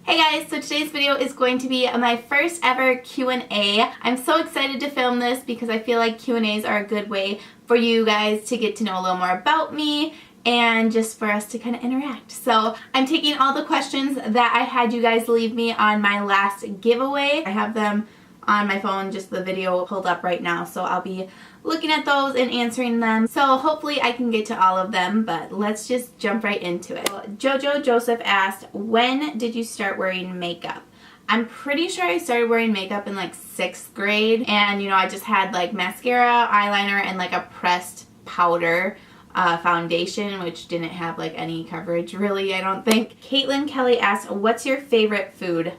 Hey guys, so today's video is going to be my first ever Q&A. I'm so excited to film this because I feel like Q&As are a good way for you guys to get to know a little more about me and just for us to kind of interact. So I'm taking all the questions that I had you guys leave me on my last giveaway. I have them on my phone, just the video pulled up right now, so I'll be looking at those and answering them. So hopefully I can get to all of them, but let's just jump right into it. Jojo Joseph asked, when did you start wearing makeup? I'm pretty sure I started wearing makeup in like 6th grade, and you know, I just had like mascara, eyeliner, and like a pressed powder foundation, which didn't have like any coverage really, I don't think. Caitlin Kelly asked, what's your favorite food?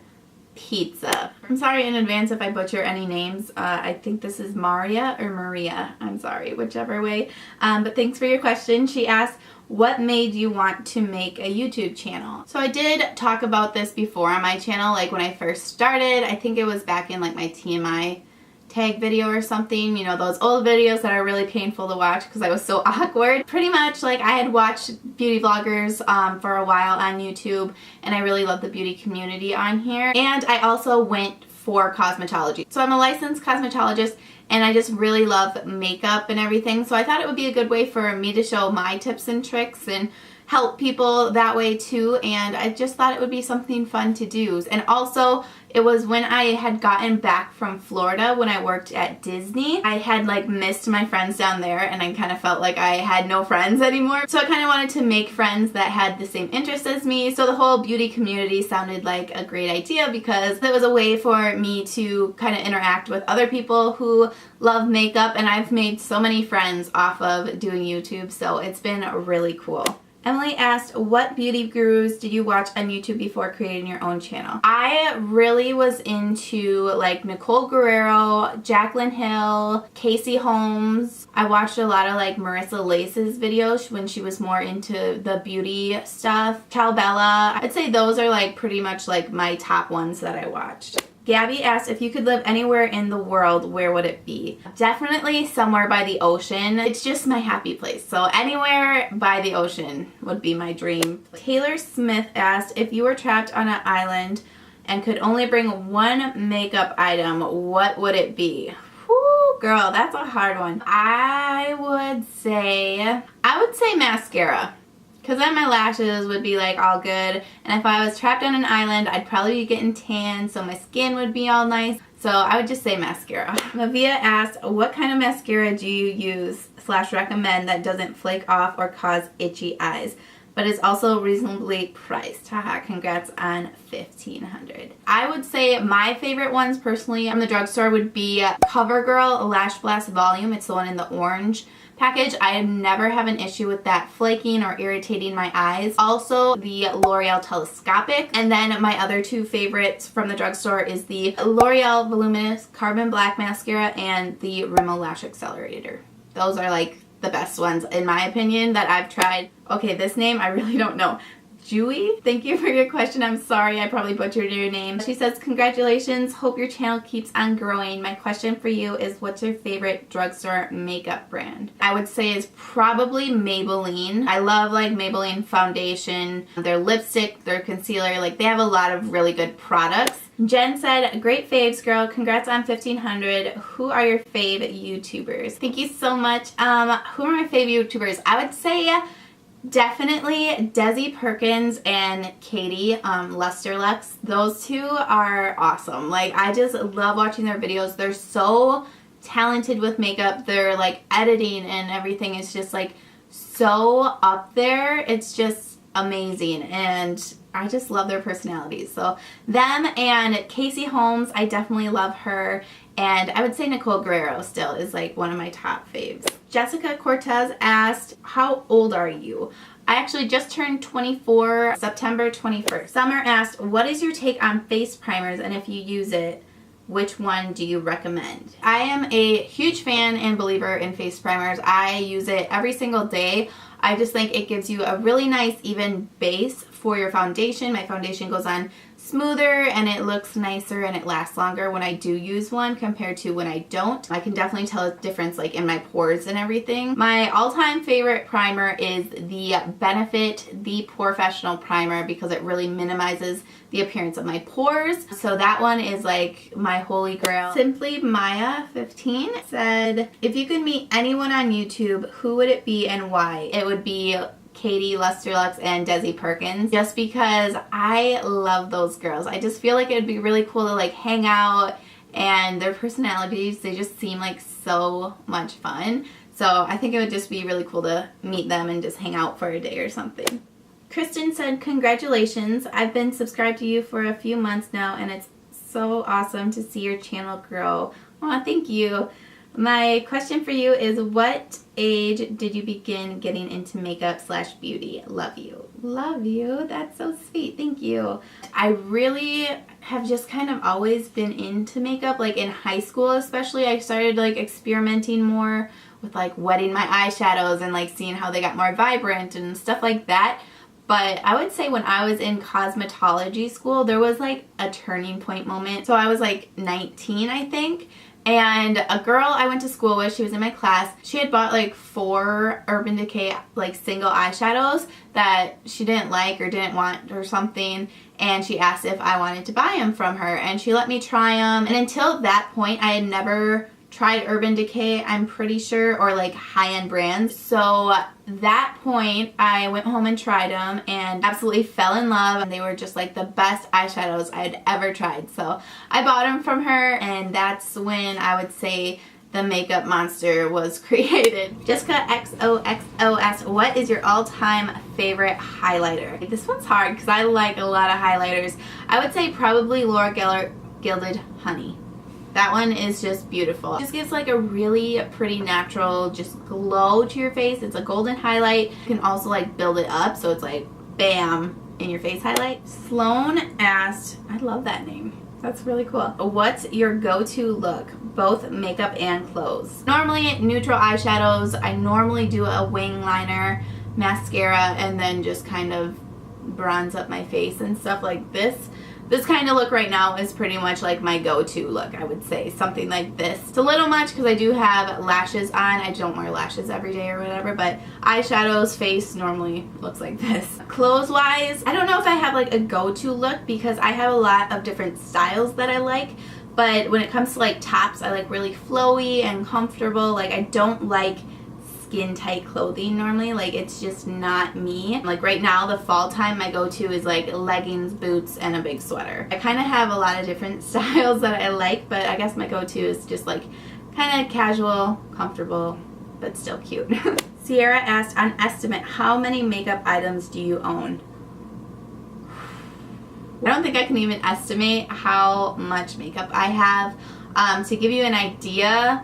Pizza. I'm sorry in advance if I butcher any names. I think this is Maria or Maria. I'm sorry, whichever way. But thanks for your question. She asked, what made you want to make a YouTube channel? So I did talk about this before on my channel, like when I first started. I think it was back in like my TMI tag video or something, you know, those old videos that are really painful to watch because I was so awkward. Pretty much like I had watched beauty vloggers for a while on YouTube, and I really love the beauty community on here. And I also went for cosmetology. So I'm a licensed cosmetologist and I just really love makeup and everything. So I thought it would be a good way for me to show my tips and tricks and help people that way too, and I just thought it would be something fun to do. And also it was when I had gotten back from Florida when I worked at Disney. I had like missed my friends down there and I kind of felt like I had no friends anymore. So I kind of wanted to make friends that had the same interests as me. So the whole beauty community sounded like a great idea because it was a way for me to kind of interact with other people who love makeup, and I've made so many friends off of doing YouTube, so it's been really cool. Emily asked, what beauty gurus did you watch on YouTube before creating your own channel? I really was into like Nicole Guerrero, Jaclyn Hill, Casey Holmes. I watched a lot of like Marissa Lace's videos when she was more into the beauty stuff. Ciao Bella. I'd say those are like pretty much like my top ones that I watched. Gabby asked, if you could live anywhere in the world, where would it be? Definitely somewhere by the ocean. It's just my happy place. So anywhere by the ocean would be my dream. Taylor Smith asked, if you were trapped on an island and could only bring one makeup item, what would it be? Whew, girl, that's a hard one. I would say mascara. Because then my lashes would be like all good, and if I was trapped on an island, I'd probably be getting tan, so my skin would be all nice. So I would just say mascara. Mavia asked, what kind of mascara do you use / recommend that doesn't flake off or cause itchy eyes, but is also reasonably priced? Haha, congrats on 1,500. I would say my favorite ones personally from the drugstore would be CoverGirl Lash Blast Volume. It's the one in the orange package. I never have an issue with that flaking or irritating my eyes. Also the L'Oreal Telescopic, and then my other two favorites from the drugstore is the L'Oreal Voluminous Carbon Black Mascara and the Rimmel Lash Accelerator. Those are like the best ones in my opinion that I've tried. Okay, this name I really don't know. Julie, thank you for your question. I'm sorry, I probably butchered your name. She says, congratulations, hope your channel keeps on growing. My question for you is, what's your favorite drugstore makeup brand? I would say is probably Maybelline. I love like Maybelline foundation, their lipstick, their concealer, like they have a lot of really good products. Jen said, great faves girl, congrats on 1,500. Who are your fave YouTubers? Thank you so much. Who are my fave YouTubers? I would say definitely Desi Perkins and Katie Lusterlux. Those two are awesome. Like I just love watching their videos. They're so talented with makeup. Their like editing and everything is just like so up there. It's just amazing, and I just love their personalities. So them and Casey Holmes, I definitely love her. And I would say Nicole Guerrero still is like one of my top faves. Jessica Cortez asked, how old are you? I actually just turned 24, September 21st. Summer asked, what is your take on face primers, and if you use it, which one do you recommend? I am a huge fan and believer in face primers. I use it every single day. I just think it gives you a really nice even base for your foundation. My foundation goes on smoother and it looks nicer and it lasts longer when I do use one compared to when I don't. I can definitely tell a difference like in my pores and everything. My all-time favorite primer is the Benefit The Professional Primer because it really minimizes the appearance of my pores. So that one is like my holy grail. Simply Maya 15 said, if you could meet anyone on YouTube, who would it be and why? It would be Katie, Lusterlux, and Desi Perkins, just because I love those girls. I just feel like it would be really cool to like hang out, and their personalities, they just seem like so much fun. So I think it would just be really cool to meet them and just hang out for a day or something. Kristen said, congratulations. I've been subscribed to you for a few months now, and it's so awesome to see your channel grow. Aw, thank you. My question for you is, what age did you begin getting into makeup / beauty? Love you. Love you. That's so sweet. Thank you. I really have just kind of always been into makeup. Like in high school especially, I started like experimenting more with like wetting my eyeshadows and like seeing how they got more vibrant and stuff like that. But I would say when I was in cosmetology school, there was like a turning point moment. So I was like 19, I think. And a girl I went to school with, she was in my class, she had bought like 4 Urban Decay like single eyeshadows that she didn't like or didn't want or something, and she asked if I wanted to buy them from her, and she let me try them. And until that point I had never tried Urban Decay, I'm pretty sure, or like high-end brands. So that point I went home and tried them and absolutely fell in love, and they were just like the best eyeshadows I had ever tried. So I bought them from her, and that's when I would say the makeup monster was created. Jessica XOXO asked, what is your all-time favorite highlighter? This one's hard because I like a lot of highlighters. I would say probably Laura Gilded Honey. That one is just beautiful. It just gives like a really pretty natural just glow to your face. It's a golden highlight. You can also like build it up so it's like bam in your face highlight. Sloan asked, I love that name. That's really cool. What's your go-to look, both makeup and clothes? Normally neutral eyeshadows. I normally do a wing liner, mascara, and then just kind of bronze up my face and stuff like this. This kind of look right now is pretty much like my go-to look, I would say. Something like this. It's a little much because I do have lashes on. I don't wear lashes every day or whatever, but eyeshadows, face normally looks like this. Clothes-wise, I don't know if I have like a go-to look because I have a lot of different styles that I like. But when it comes to like tops, I like really flowy and comfortable. Like I don't like skin tight clothing normally, like it's just not me. Like right now, the fall time, my go-to is like leggings, boots, and a big sweater. I kind of have a lot of different styles that I like, but I guess my go-to is just like kind of casual, comfortable, but still cute. Sierra asked, on estimate, how many makeup items do you own? I don't think I can even estimate how much makeup I have. To give you an idea,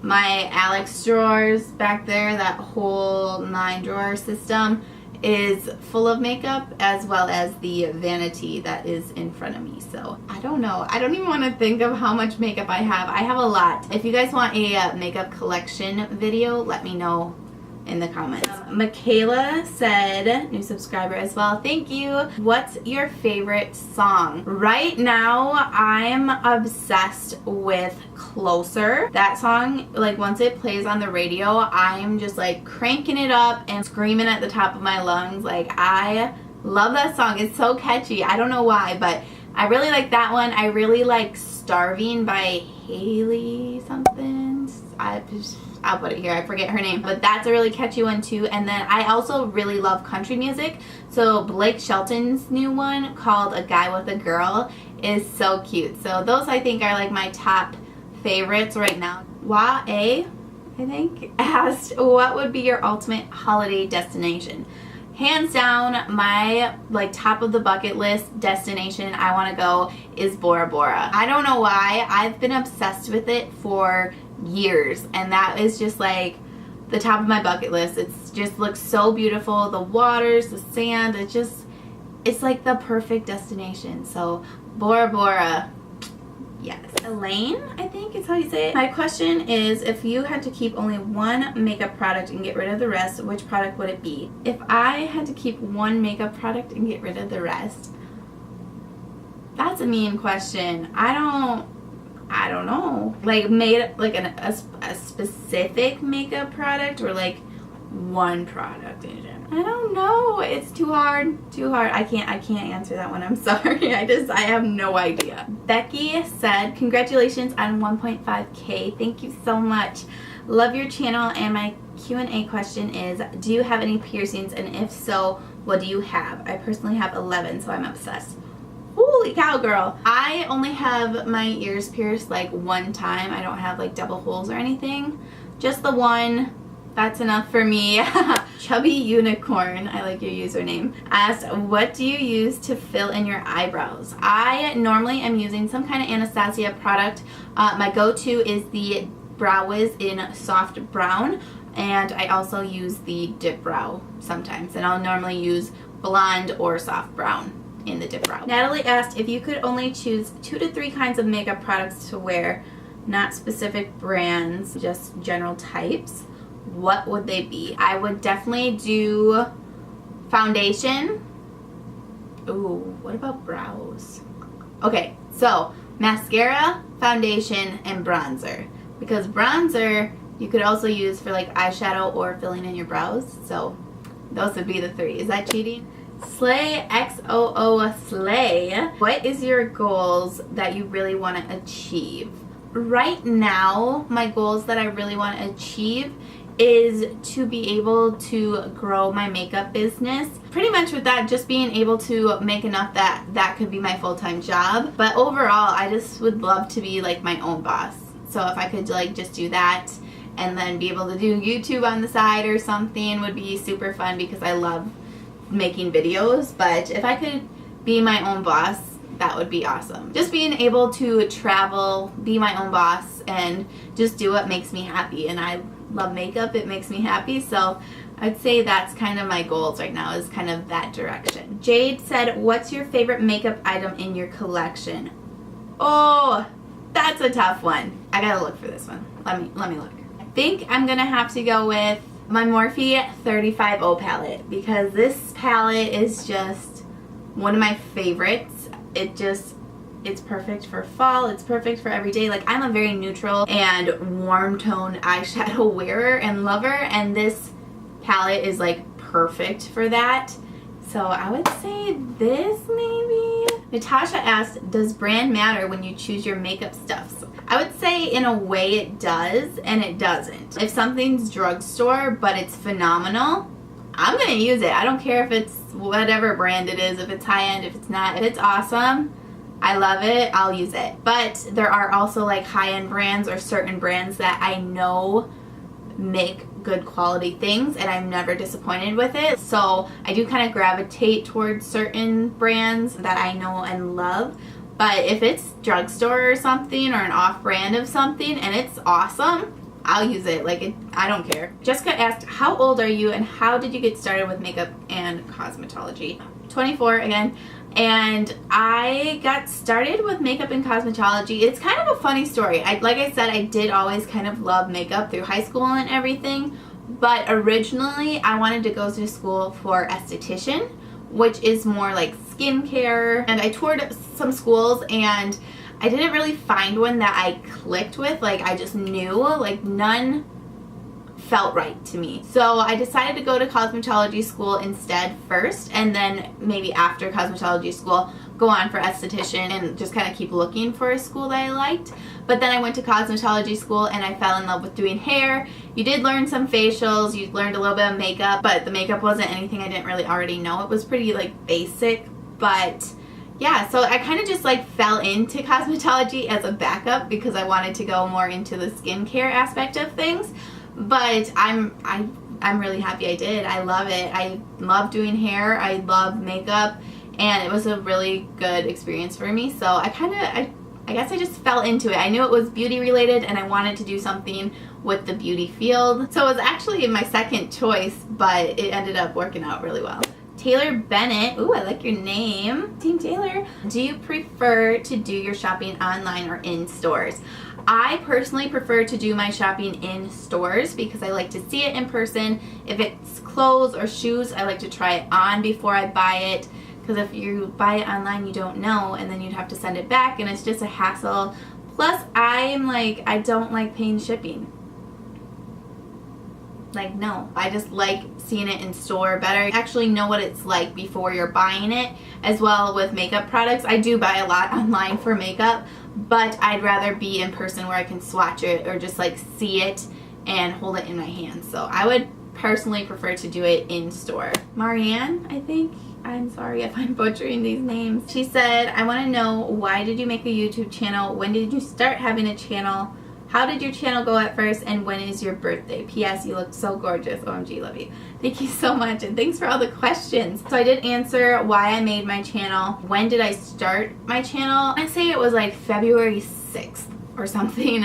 my Alex drawers back there, that whole 9-drawer system, is full of makeup, as well as the vanity that is in front of me. So I don't know. I don't even want to think of how much makeup I have. I have a lot. If you guys want a makeup collection video, let me know in the comments. Michaela said, new subscriber as well, thank you. What's your favorite song? Right now, I'm obsessed with Closer. That song, like once it plays on the radio, I'm just like cranking it up and screaming at the top of my lungs. Like I love that song. It's so catchy. I don't know why, but I really like that one. I really like Starving by Haley something. I'll put it here, I forget her name, but that's a really catchy one too. And then I also really love country music, so Blake Shelton's new one called A Guy with a Girl is so cute. So those I think are like my top favorites right now. Wa A, I think, asked, what would be your ultimate holiday destination? Hands down, my like top of the bucket list destination I want to go is Bora Bora. I don't know why, I've been obsessed with it for years, and that is just like the top of my bucket list. It's just looks so beautiful. The waters, the sand, it's like the perfect destination. So Bora Bora, Yes. Elaine, I think is how you say it. My question is, if you had to keep only one makeup product and get rid of the rest, which product would it be? If I had to keep one makeup product and get rid of the rest, that's a mean question. I don't know. Like made like a specific makeup product or like one product in general. I don't know. It's too hard. Too hard. I can't answer that one. I'm sorry. I have no idea. Becky said, "Congratulations on 1.5K. Thank you so much. Love your channel, and my Q&A question is, do you have any piercings, and if so, what do you have? I personally have 11, so I'm obsessed." Holy cow, girl. I only have my ears pierced like one time. I don't have like double holes or anything. Just the one. That's enough for me. Chubby Unicorn, I like your username, asked, what do you use to fill in your eyebrows? I normally am using some kind of Anastasia product. My go-to is the Brow Wiz in Soft Brown, and I also use the Dip Brow sometimes, and I'll normally use Blonde or Soft Brown in the Dip Brow. Natalie asked, if you could only choose 2 to 3 kinds of makeup products to wear, not specific brands, just general types, what would they be? I would definitely do foundation. Ooh, what about brows? Okay, so mascara, foundation, and bronzer. Because bronzer you could also use for like eyeshadow or filling in your brows. So those would be the 3. Is that cheating? Slay XOO Slay. What is your goals that you really want to achieve? Right now, my goals that I really want to achieve is to be able to grow my makeup business. Pretty much with that, just being able to make enough that that could be my full-time job. But overall, I just would love to be like my own boss. So if I could like just do that and then be able to do YouTube on the side or something would be super fun, because I love making videos. But if I could be my own boss, that would be awesome. Just being able to travel, be my own boss, and just do what makes me happy. And I love makeup, it makes me happy, so I'd say that's kind of my goals right now, is kind of that direction. Jade said, what's your favorite makeup item in your collection? Oh, that's a tough one. I gotta look for this one. Let me look. I think I'm gonna have to go with my Morphe 35O palette, because this palette is just one of my favorites. It's perfect for fall, it's perfect for every day. Like, I'm a very neutral and warm tone eyeshadow wearer and lover, and this palette is like perfect for that. So I would say this maybe. Natasha asked, does brand matter when you choose your makeup stuffs? I would say in a way it does and it doesn't. If something's drugstore but it's phenomenal, I'm gonna use it. I don't care if it's whatever brand it is, if it's high-end, if it's not. If it's awesome, I love it, I'll use it. But there are also like high-end brands or certain brands that I know make good quality things, and I'm never disappointed with it. So I do kind of gravitate towards certain brands that I know and love. But if it's drugstore or something, or an off-brand of something, and it's awesome, I'll use it. Like, I don't care. Jessica asked, how old are you and how did you get started with makeup and cosmetology? 24 again. And I got started with makeup and cosmetology. It's kind of a funny story. Like I said, I did always kind of love makeup through high school and everything. But originally, I wanted to go to school for esthetician, which is more like skincare. And I toured some schools, and I didn't really find one that I clicked with. Like, I just knew, like, none felt right to me. So I decided to go to cosmetology school instead first, and then maybe after cosmetology school go on for esthetician and just kind of keep looking for a school that I liked. But then I went to cosmetology school and I fell in love with doing hair. You did learn some facials, you learned a little bit of makeup, but the makeup wasn't anything I didn't really already know. It was pretty like basic, but yeah, so I kind of just like fell into cosmetology as a backup because I wanted to go more into the skincare aspect of things. But I'm really happy I did. I love it. I love doing hair. I love makeup, and it was a really good experience for me. So I guess I just fell into it. I knew it was beauty related and I wanted to do something with the beauty field. So it was actually my second choice, but it ended up working out really well. Taylor Bennett, ooh, I like your name, Team Taylor. Do you prefer to do your shopping online or in stores? I personally prefer to do my shopping in stores because I like to see it in person. If it's clothes or shoes, I like to try it on before I buy it, because if you buy it online, you don't know, and then you'd have to send it back, and it's just a hassle. Plus, I don't like paying shipping. Like, no, I just like seeing it in store better. I actually know what it's like before you're buying it. As well with makeup products, I do buy a lot online for makeup, but I'd rather be in person where I can swatch it or just like see it and hold it in my hand. So I would personally prefer to do it in store. Marianne, I think. I'm sorry if I'm butchering these names. She said, I want to know, why did you make a YouTube channel? When did you start having a channel? How did your channel go at first, and when is your birthday? P.S. You look so gorgeous. OMG, love you. Thank you so much, and thanks for all the questions. So I did answer why I made my channel. When did I start my channel? I'd say it was like February 6th or something.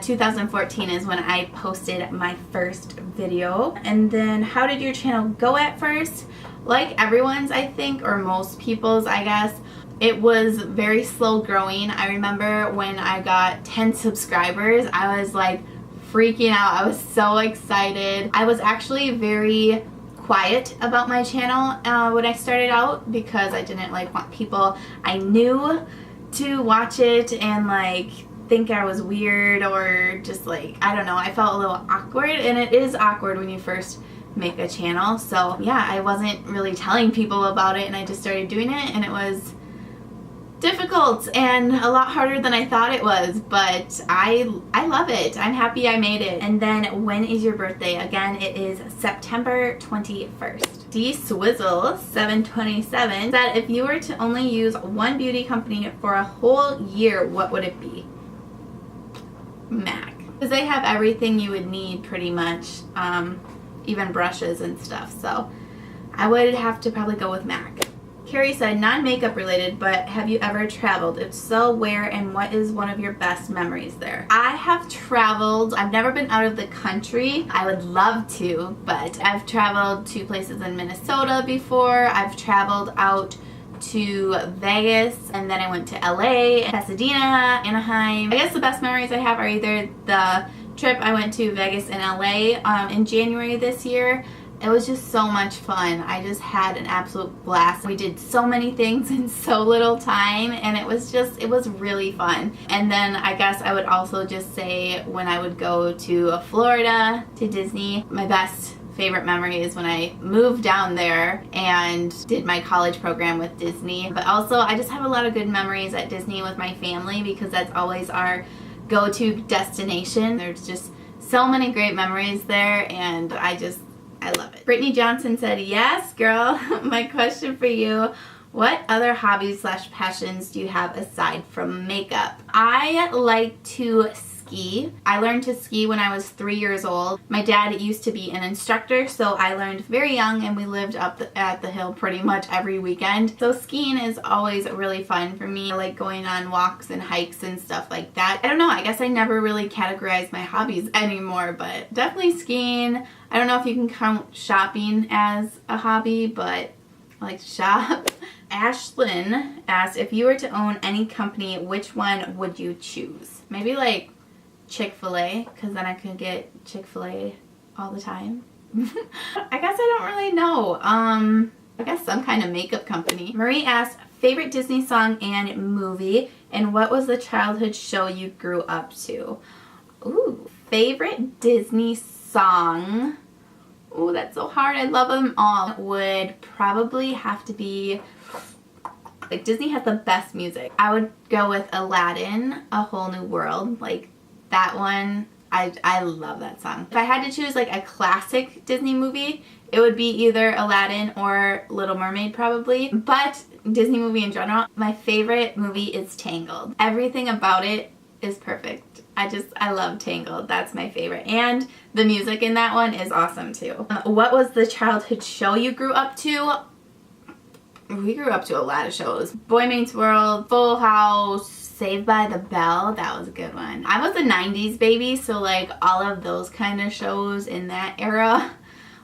2014 is when I posted my first video. And then how did your channel go at first? Like everyone's, I think, or most people's, I guess. It was very slow growing. I remember when I got 10 subscribers, I was like freaking out. I was so excited. I was actually very quiet about my channel when I started out because I didn't like want people I knew to watch it and like think I was weird or just like, I don't know, I felt a little awkward, and it is awkward when you first make a channel. So yeah, I wasn't really telling people about it, and I just started doing it, and it was difficult and a lot harder than I thought it was, but I love it. I'm happy I made it. And then when is your birthday? Again, it is September 21st. D Swizzle 727 said, if you were to only use one beauty company for a whole year, what would it be? MAC, because they have everything you would need pretty much, even brushes and stuff. So I would have to probably go with MAC. Carrie said, non-makeup related, but have you ever traveled? If so, where, and what is one of your best memories there? I have traveled. I've never been out of the country. I would love to, but I've traveled to places in Minnesota before. I've traveled out to Vegas, and then I went to LA, Pasadena, Anaheim. I guess the best memories I have are either the trip I went to Vegas and LA in January this year. It was just so much fun. I just had an absolute blast. We did so many things in so little time, and it was really fun. And then I guess I would also just say when I would go to Florida, to Disney, my best favorite memory is when I moved down there and did my college program with Disney. But also I just have a lot of good memories at Disney with my family because that's always our go-to destination. There's just so many great memories there, and I love it. Brittany Johnson said, yes, girl. My question for you, what other hobbies / passions do you have aside from makeup? I like to ski. I learned to ski when I was 3 years old. My dad used to be an instructor, so I learned very young, and we lived up at the hill pretty much every weekend. So skiing is always really fun for me. I like going on walks and hikes and stuff like that. I don't know, I guess I never really categorized my hobbies anymore, but definitely skiing. I don't know if you can count shopping as a hobby, but I like to shop. Ashlyn asked, if you were to own any company, which one would you choose? Maybe like Chick-fil-A, because then I could get Chick-fil-A all the time. I guess I don't really know. I guess some kind of makeup company. Marie asked, favorite Disney song and movie, and what was the childhood show you grew up to? Ooh, favorite Disney song. Ooh, that's so hard. I love them all. Would probably have to be, like, Disney has the best music. I would go with Aladdin, A Whole New World. Like, that one, I love that song. If I had to choose like a classic Disney movie, it would be either Aladdin or Little Mermaid probably. But Disney movie in general, my favorite movie is Tangled. Everything about it is perfect. I love Tangled. That's my favorite. And the music in that one is awesome too. What was the childhood show you grew up to? We grew up to a lot of shows. Boy Meets World, Full House, Saved by the Bell. That was a good one. I was a 90s baby, so like all of those kind of shows in that era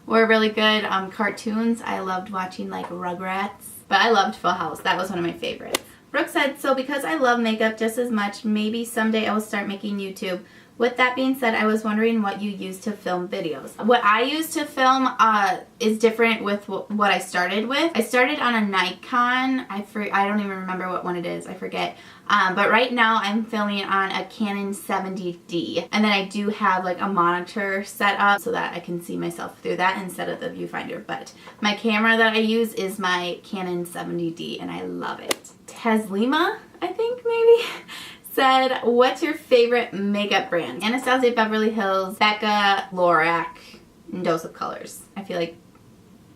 were really good. Cartoons, I loved watching like Rugrats, but I loved Full House. That was one of my favorites. Brooke said, so because I love makeup just as much, maybe someday I will start making YouTube. With that being said, I was wondering what you use to film videos. What I use to film is different with what I started with. I started on a Nikon. I don't even remember what one it is. I forget. But right now I'm filming on a Canon 70D. And then I do have like a monitor set up so that I can see myself through that instead of the viewfinder. But my camera that I use is my Canon 70D and I love it. Teslima, I think maybe, said, what's your favorite makeup brand? Anastasia Beverly Hills, Becca, Lorac, and Dose of Colors. I feel like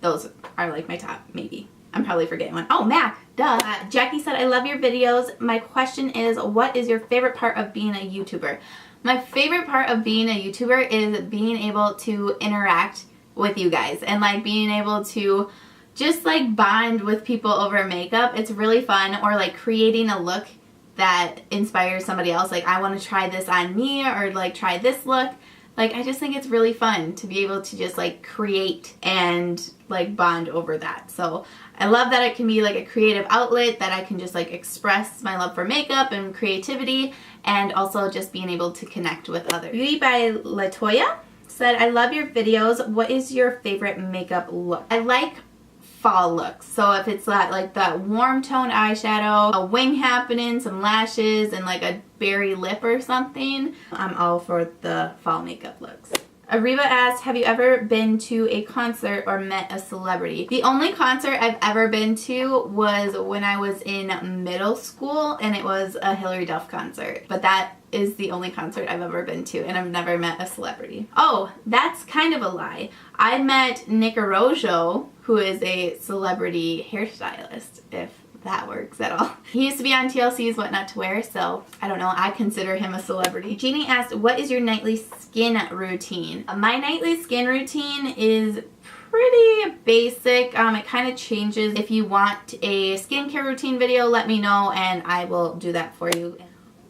those are like my top, maybe. I'm probably forgetting one. Oh, MAC, duh. Jackie said, I love your videos. My question is, what is your favorite part of being a YouTuber? My favorite part of being a YouTuber is being able to interact with you guys and like being able to just like bond with people over makeup. It's really fun. Or like creating a look that inspires somebody else. Like I want to try this on me or like try this look. Like I just think it's really fun to be able to just like create and like bond over that. So I love that it can be like a creative outlet that I can just like express my love for makeup and creativity and also just being able to connect with others. Beauty by Latoya said, I love your videos. What is your favorite makeup look? I like fall looks. So if it's like that warm toned eyeshadow, a wing happening, some lashes, and like a berry lip or something, I'm all for the fall makeup looks. Ariba asked, have you ever been to a concert or met a celebrity? The only concert I've ever been to was when I was in middle school and it was a Hilary Duff concert. But that is the only concert I've ever been to and I've never met a celebrity. Oh, that's kind of a lie. I met Nick Arrojo, who is a celebrity hairstylist, if that works at all. He used to be on TLC's What Not to Wear, so I don't know, I consider him a celebrity. Jeannie asked, what is your nightly skin routine? My nightly skin routine is pretty basic. It kind of changes. If you want a skincare routine video, let me know and I will do that for you.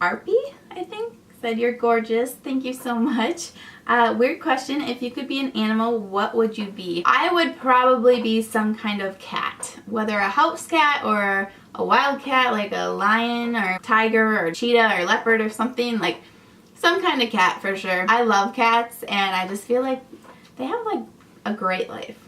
Arpy, I think, said, you're gorgeous. Thank you so much. Weird question. If you could be an animal, what would you be? I would probably be some kind of cat. Whether a house cat or a wild cat, like a lion or tiger or cheetah or leopard or something. Like some kind of cat for sure. I love cats and I just feel like they have like a great life.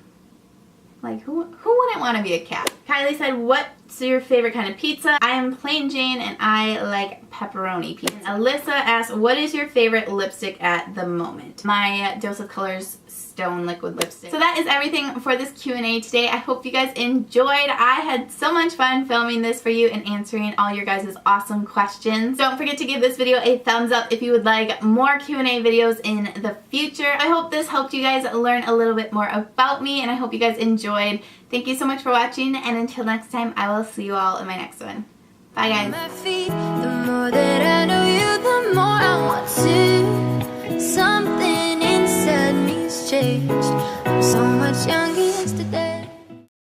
Like who wouldn't want to be a cat? Kylie said, what's your favorite kind of pizza? I am plain Jane and I like pepperoni pizza. Alyssa asked, what is your favorite lipstick at the moment? My Dose of Colors Stone Liquid Lipstick. So that is everything for this Q&A today. I hope you guys enjoyed. I had so much fun filming this for you and answering all your guys' awesome questions. Don't forget to give this video a thumbs up if you would like more Q&A videos in the future. I hope this helped you guys learn a little bit more about me and I hope you guys enjoyed. Thank you so much for watching and until next time, I will see you all in my next one. Bye guys. The more that I know you, the more I want to. Something inside me's changed. I'm so much younger.